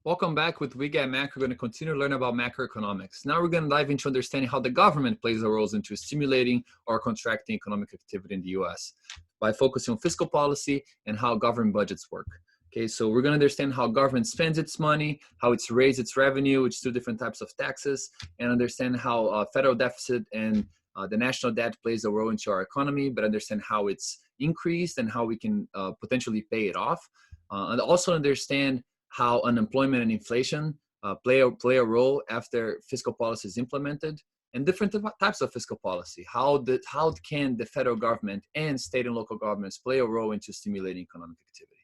Welcome back with We Get Mac. We're going to continue to learn about macroeconomics. Now we're going to dive into understanding how the government plays a role into stimulating or contracting economic activity in the U.S. by focusing on fiscal policy and how government budgets work. Okay, so we're going to understand how government spends its money, how it's raised its revenue, which is two different types of taxes, and understand how federal deficit and the national debt plays a role into our economy, but understand how it's increased and how we can potentially pay it off. And also understand how unemployment and inflation play a role after fiscal policy is implemented, and different types of fiscal policy. How can the federal government and state and local governments play a role into stimulating economic activity?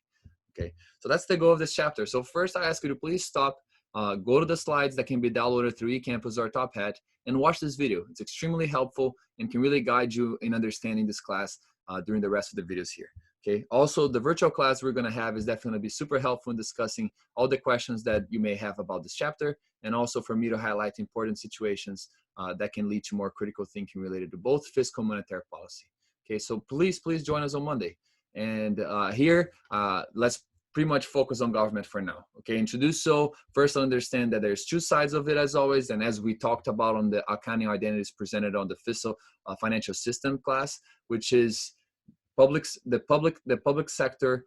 Okay, so that's the goal of this chapter. So first, I ask you to please stop, go to the slides that can be downloaded through eCampus or Top Hat, and watch this video. It's extremely helpful and can really guide you in understanding this class during the rest of the videos here. Okay. Also, the virtual class we're going to have is definitely going to be super helpful in discussing all the questions that you may have about this chapter, and also for me to highlight important situations that can lead to more critical thinking related to both fiscal and monetary policy. Okay, so please join us on Monday. And here, let's pretty much focus on government for now. Okay, and to do so, first understand that there's two sides of it as always, and as we talked about on the accounting identities presented on the fiscal financial system class, which is the public sector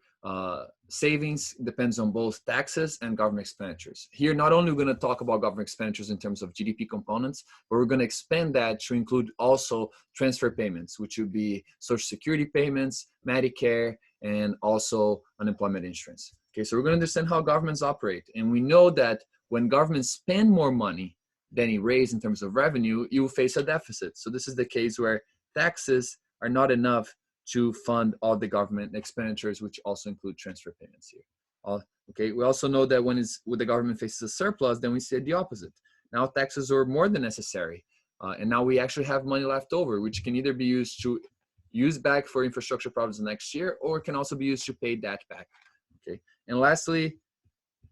savings depends on both taxes and government expenditures. Here, not only we're going to talk about government expenditures in terms of GDP components, but we're going to expand that to include also transfer payments, which would be Social Security payments, Medicare, and also unemployment insurance. Okay, so we're going to understand how governments operate. And we know that when governments spend more money than it raises in terms of revenue, you will face a deficit. So this is the case where taxes are not enough to fund all the government expenditures, which also include transfer payments here. Okay, we also know that when the government faces a surplus, then we see the opposite. Now taxes are more than necessary, and now we actually have money left over, which can either be used back for infrastructure projects next year, or it can also be used to pay that back. Okay, and lastly,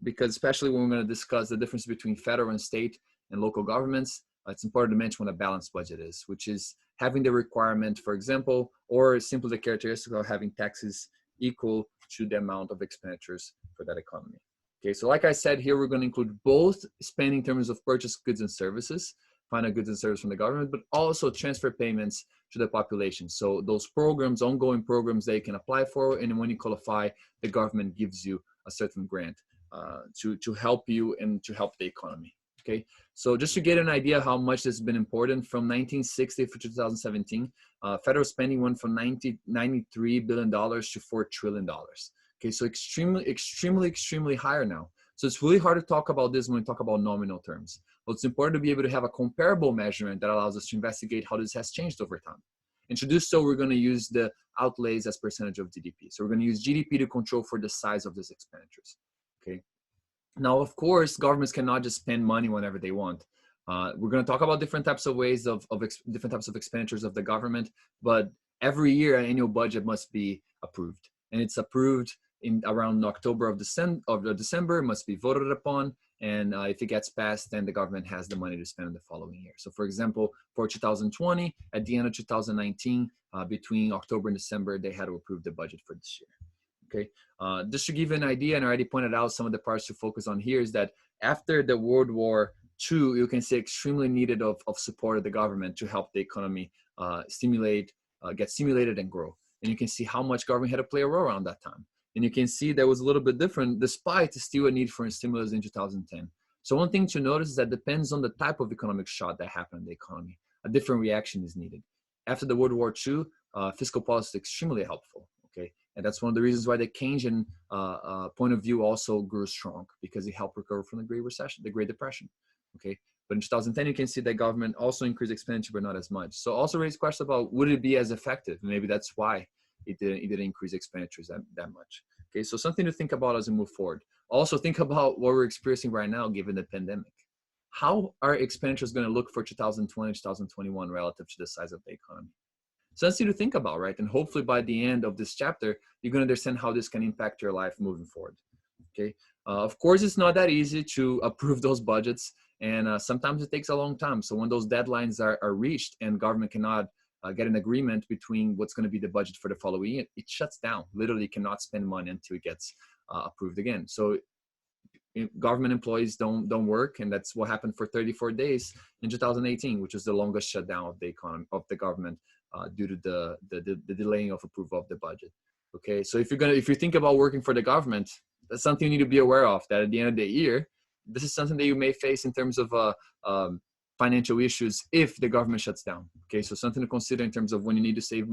because especially when we're going to discuss the difference between federal and state and local governments, it's important to mention what a balanced budget is, which is having the requirement, for example, or simply the characteristic of having taxes equal to the amount of expenditures for that economy. Okay, so like I said, here we're going to include both spending in terms of purchased goods and services, final goods and services from the government, but also transfer payments to the population. So those programs, ongoing programs that you can apply for, and when you qualify, the government gives you a certain grant to help you and to help the economy. Okay, so just to get an idea how much this has been important, from 1960 to 2017, federal spending went from $93 billion to $4 trillion. Okay, so extremely higher now. So it's really hard to talk about this when we talk about nominal terms. But it's important to be able to have a comparable measurement that allows us to investigate how this has changed over time. And to do so, we're going to use the outlays as percentage of GDP. So we're going to use GDP to control for the size of these expenditures. Okay. Now, of course, governments cannot just spend money whenever they want. We're going to talk about different types of ways different types of expenditures of the government, but every year an annual budget must be approved, and it's approved in around October of December. It must be voted upon, and if it gets passed, then the government has the money to spend in the following year. So, for example, for 2020, at the end of 2019, between October and December, they had to approve the budget for this year. Okay, just to give you an idea, and I already pointed out some of the parts to focus on here, is that after the World War II, you can see extremely needed of support of the government to help the economy get stimulated and grow. And you can see how much government had to play a role around that time. And you can see that was a little bit different, despite still a need for stimulus in 2010. So one thing to notice is that depends on the type of economic shock that happened in the economy. A different reaction is needed. After the World War II, fiscal policy is extremely helpful. Okay, and that's one of the reasons why the Keynesian point of view also grew strong, because it helped recover from the Great Depression. Okay, but in 2010, you can see that government also increased expenditure, but not as much. So also raised questions about would it be as effective? Maybe that's why it didn't increase expenditures that much. Okay, so something to think about as we move forward. Also think about what we're experiencing right now, given the pandemic. How are expenditures going to look for 2020, 2021 relative to the size of the economy? So that's you to think about, right? And hopefully by the end of this chapter, you're going to understand how this can impact your life moving forward. Okay. Of course, it's not that easy to approve those budgets, and sometimes it takes a long time. So when those deadlines are reached and government cannot get an agreement between what's going to be the budget for the following year, it shuts down. Literally cannot spend money until it gets approved again. So government employees don't work, and that's what happened for 34 days in 2018, which is the longest shutdown of the economy of the government due to the delaying of approval of the budget. Okay, so if you think about working for the government, that's something you need to be aware of. That at the end of the year, this is something that you may face in terms of financial issues if the government shuts down. Okay, so something to consider in terms of when you need to save,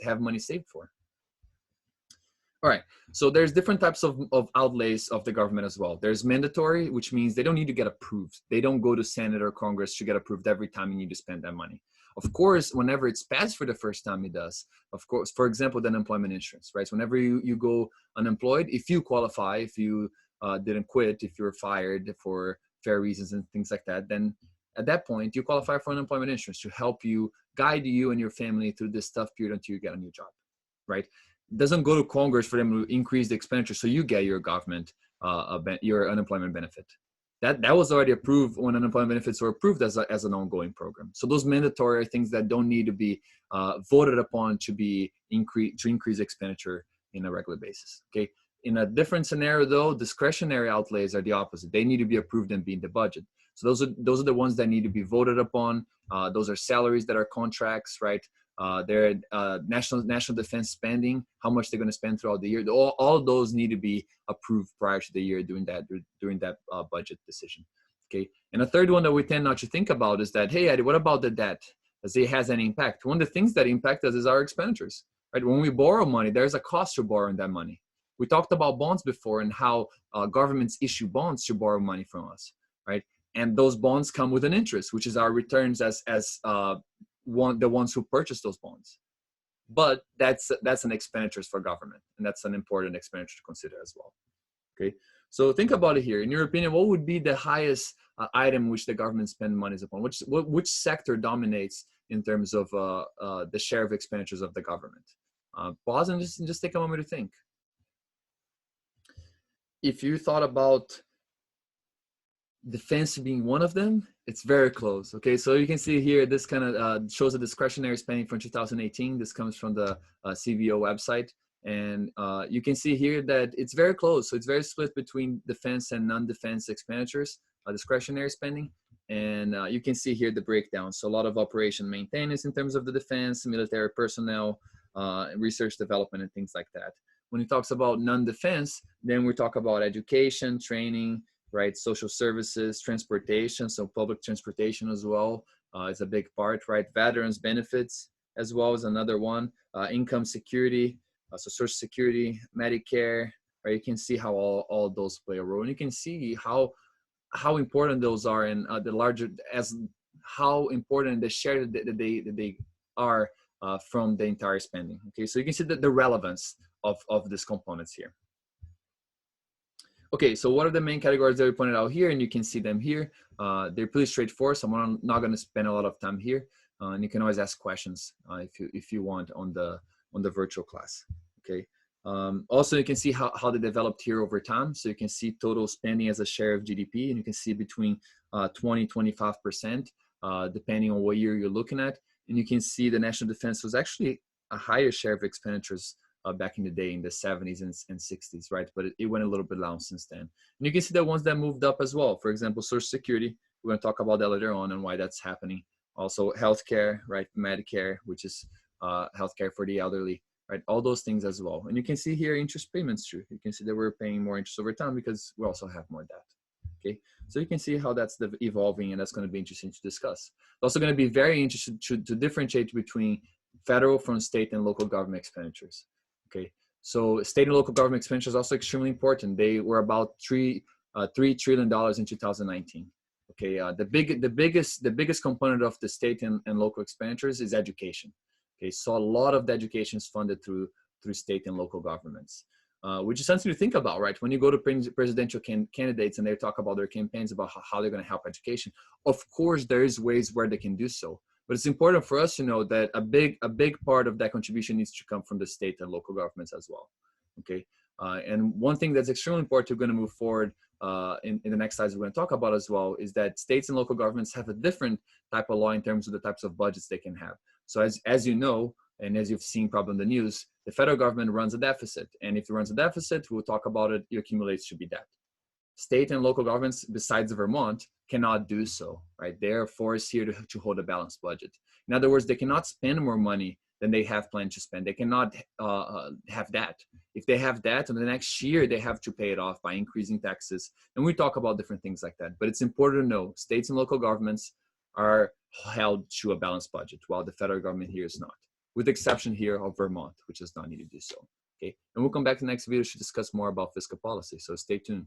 have money saved for. All right, so there's different types of outlays of the government as well. There's mandatory, which means they don't need to get approved. They don't go to Senate or Congress to get approved every time you need to spend that money. Of course, whenever it's passed for the first time, it does. Of course, for example, the unemployment insurance, right? So whenever you go unemployed, if you qualify, if you didn't quit, if you were fired for fair reasons and things like that, then at that point, you qualify for unemployment insurance to help you, guide you and your family through this tough period until you get a new job, right? It doesn't go to Congress for them to increase the expenditure so you get your government, your unemployment benefit. That was already approved when unemployment benefits were approved as an ongoing program. So those mandatory are things that don't need to be voted upon to increase expenditure in a regular basis. Okay. In a different scenario, though, discretionary outlays are the opposite. They need to be approved and be in the budget. So those are the ones that need to be voted upon. Those are salaries that are contracts, right? Their national defense spending, how much they're going to spend throughout the year. All those need to be approved prior to the year during that budget decision. Okay. And a third one that we tend not to think about is that, hey, Eddie, what about the debt? Does it has any impact? One of the things that impact us is our expenditures, right? When we borrow money, there's a cost to borrowing that money. We talked about bonds before and how governments issue bonds to borrow money from us, right? And those bonds come with an interest, which is our returns as the ones who purchase those bonds. But that's an expenditures for government, and that's an important expenditure to consider as well. Okay, so think about it here. In your opinion, what would be the highest item which the government spend monies upon? Which sector dominates in terms of the share of expenditures of the government? Pause and just take a moment to think. If you thought about defense being one of them, it's very close. Okay, so you can see here, this kind of shows the discretionary spending from 2018. This comes from the CVO website. And you can see here that it's very close. So it's very split between defense and non-defense expenditures, discretionary spending. And you can see here the breakdown. So a lot of operation maintenance in terms of the defense, military personnel, research development, and things like that. When it talks about non-defense, then we talk about education, training, right? Social services, transportation. So public transportation as well is a big part, right? Veterans benefits as well is another one. Income security, so Social Security, Medicare, right? You can see how all those play a role. And you can see how important those are, and how important the share that they are from the entire spending. Okay, so you can see the relevance of these components here. Okay, so what are the main categories that we pointed out here? And you can see them here. They're pretty straightforward, so I'm not going to spend a lot of time here. And you can always ask questions if you want on the virtual class. Okay. Also, you can see how they developed here over time. So you can see total spending as a share of GDP, and you can see between 20-25%, depending on what year you're looking at. And you can see the national defense was actually a higher share of expenditures back in the day in the 70s and 60s, right? But it went a little bit down since then. And you can see the ones that moved up as well. For example, Social Security, we're going to talk about that later on and why that's happening. Also, healthcare, right? Medicare, which is healthcare for the elderly, right? All those things as well. And you can see here interest payments too. You can see that we're paying more interest over time because we also have more debt. Okay, so you can see how that's evolving, and that's going to be interesting to discuss. It's also going to be very interesting to differentiate between federal from state and local government expenditures. Okay, so state and local government expenditures are also extremely important. They were about $3 trillion in 2019. Okay, the biggest component of the state and local expenditures is education. Okay, so a lot of the education is funded through state and local governments, which is something to think about, right? When you go to presidential candidates and they talk about their campaigns about how they're going to help education, of course there is ways where they can do so. But it's important for us to know that a big part of that contribution needs to come from the state and local governments as well. Okay, and one thing that's extremely important, we're going to move forward in the next slides we're going to talk about as well, is that states and local governments have a different type of law in terms of the types of budgets they can have. So as you know, and as you've seen probably in the news, the federal government runs a deficit, and if it runs a deficit, we'll talk about it. It accumulates to be debt. State and local governments, besides Vermont, cannot do so, right? They're forced here to hold a balanced budget. In other words, they cannot spend more money than they have planned to spend. They cannot have debt. If they have debt, in the next year, they have to pay it off by increasing taxes. And we talk about different things like that. But it's important to know states and local governments are held to a balanced budget, while the federal government here is not, with the exception here of Vermont, which does not need to do so. Okay, and we'll come back to the next video to discuss more about fiscal policy. So stay tuned.